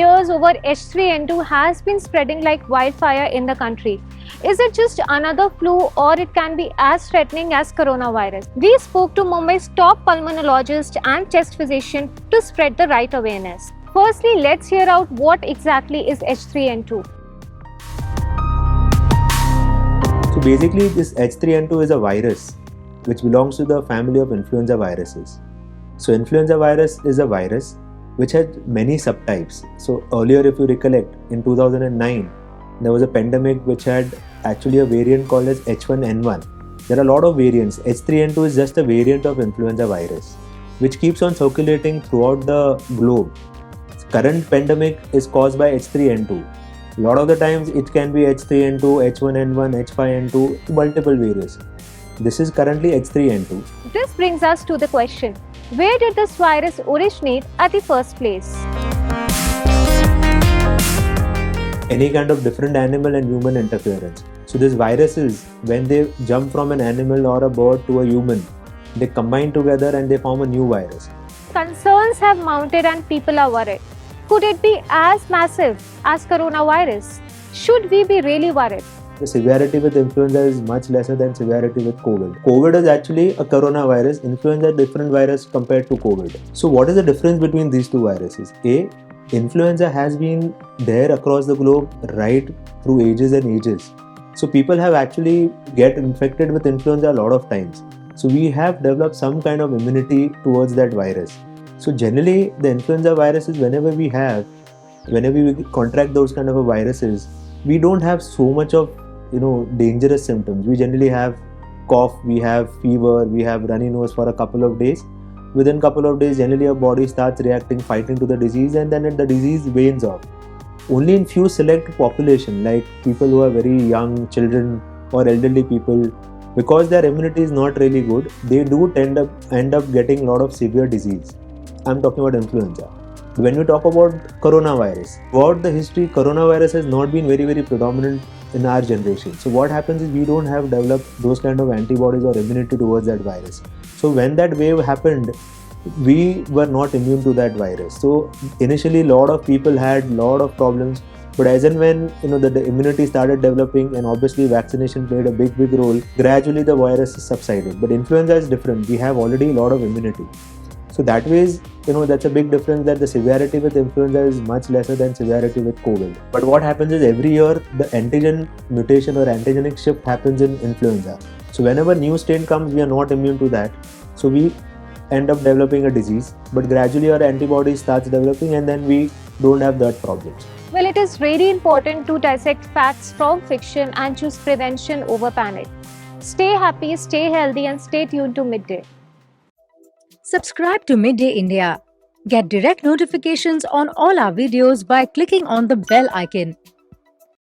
fears over H3N2 has been spreading like wildfire in the country. Is it just another flu, or it can be as threatening as coronavirus? We spoke to Mumbai's top pulmonologist and chest physician to spread the right awareness. Firstly, let's hear out what exactly is H3N2. So basically, this H3N2 is a virus which belongs to the family of influenza viruses. So influenza virus is a virus which had many subtypes. So earlier, if you recollect, in 2009, there was a pandemic which had actually a variant called as H1N1. There are a lot of variants. H3N2 is just a variant of influenza virus which keeps on circulating throughout the globe. Current pandemic is caused by H3N2. A lot of the times it can be H3N2, H1N1, H5N2, multiple variants. This is currently H3N2. This brings us to the question, where did this virus originate at the first place? Any kind of different animal and human interference. So these viruses, when they jump from an animal or a bird to a human, they combine together and they form a new virus. Concerns have mounted and people are worried. Could it be as massive as coronavirus? Should we be really worried? The severity with influenza is much lesser than severity with COVID. COVID is actually a coronavirus, influenza is a different virus compared to COVID. So what is the difference between these two viruses? A, influenza has been there across the globe right through ages and ages. So people have actually get infected with influenza a lot of times. So we have developed some kind of immunity towards that virus. So generally the influenza viruses, whenever we contract those kind of viruses, we don't have so much of dangerous symptoms. We generally have cough, we have fever, we have runny nose for a couple of days. Within a couple of days, generally our body starts reacting, fighting to the disease, and then the disease wanes off. Only in few select population, like people who are very young, children or elderly people, because their immunity is not really good, they do end up getting a lot of severe disease. I'm talking about influenza. When we talk about coronavirus, throughout the history, coronavirus has not been very, very predominant in our generation. So what happens is we don't have developed those kind of antibodies or immunity towards that virus. So when that wave happened, we were not immune to that virus. So initially, a lot of people had a lot of problems. But as and when the immunity started developing, and obviously vaccination played a big role, gradually the virus subsided. But influenza is different. We have already a lot of immunity. So that way, that's a big difference, that the severity with influenza is much lesser than severity with COVID. But what happens is every year the antigen mutation or antigenic shift happens in influenza. So whenever new strain comes, we are not immune to that. So we end up developing a disease, but gradually our antibody starts developing and then we don't have that problem. Well, it is really important to dissect facts from fiction and choose prevention over panic. Stay happy, stay healthy, and stay tuned to Midday. Subscribe to Midday India. Get direct notifications on all our videos by clicking on the bell icon.